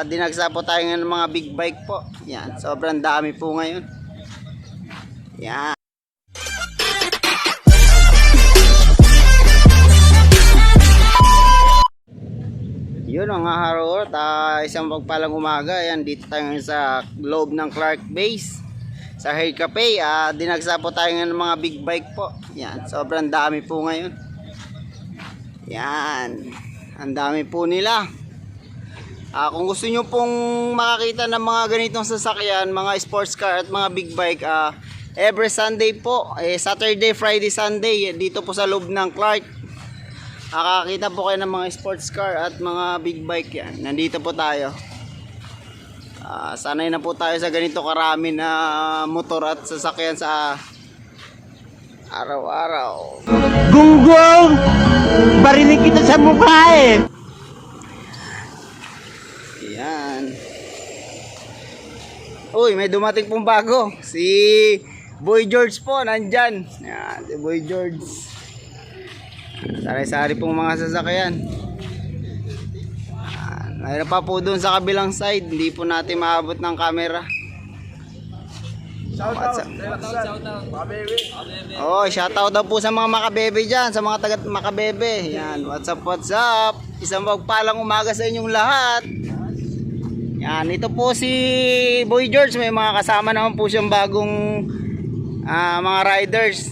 Dinagsa po tayo ng mga big bike po. Yan, sobrang dami po ngayon. Yan. Yun mga harot, isang pagpalang umaga. Yan, dito tayo ngayon sa loob ng Clark Base sa Hair Cafe. Dinagsa po tayo ng mga big bike po. Yan, sobrang dami po ngayon. Yan, ang dami po nila. Kung gusto nyo pong makakita ng mga ganitong sasakyan, mga sports car at mga big bike, every Sunday po, Saturday, Friday, Sunday, dito po sa loob ng Clark, nakakita po kayo ng mga sports car at mga big bike. Yan, nandito po tayo. Sanay na po tayo sa ganito karami na motor at sasakyan sa araw-araw. Gunggong! Barinig kita sa mukha eh! Yan. Uy, may dumating pong bago. Si Boy George po, nandyan. Yan, si Boy George. Sari-sari pong mga sasakyan. Mayroon pa po doon sa kabilang side. Hindi po natin maabot ng camera. Shoutout. Oh, shoutout daw po sa mga makabebe dyan, sa mga taga makabebe. Yan, what's up? Isang magpalang umaga sa inyong lahat. Yan, ito po si Boy George. May mga kasama naman po siyang bagong mga riders.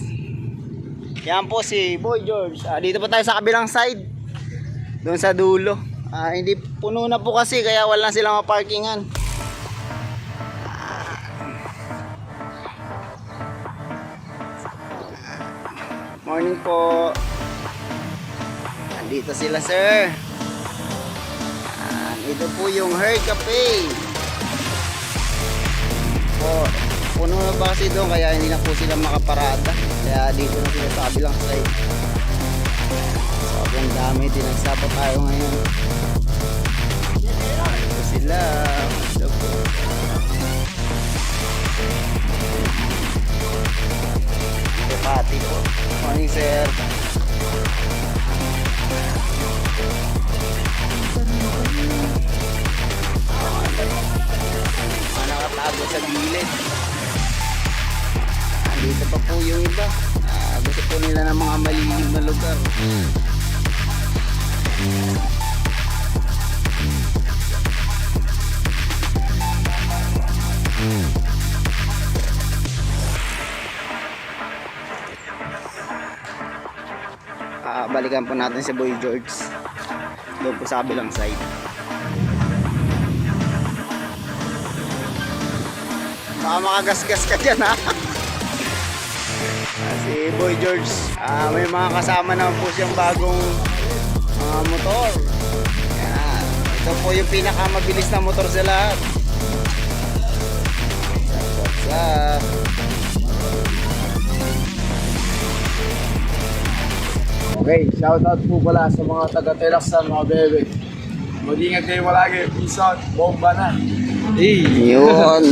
Yan po si Boy George. Dito po tayo sa kabilang side, doon sa dulo. Hindi puno na po kasi, kaya wala silang maparkingan. Morning po. Andito sila, sir. Ito po yung Hair Cafe. Puno na ba kasi doon, kaya hindi na po sila makaparada. Kaya dito na sila sa kabilang side. Sobrang dami din. Nagsapa tayo ngayon. Ito sila. Ito po. Ito pati po. Morning, sir. Nakatago sa gilid. Dito pa po yung iba. Gusto po nila ng mga malilim na lugar. Balikan po natin si Boy George doon po sa kabilang side. Baka makagasgas ka dyan, ha. Si Boy George, may mga kasama naman po siyang bagong motor. Yan. Ito po yung pinakamabilis na motor sa lahat. What's up? Okay, shoutout po pala sa mga taga-Telaksan, mga bebe. Mag-ingat kayo palagi. Peace out. Bomba na. Yun.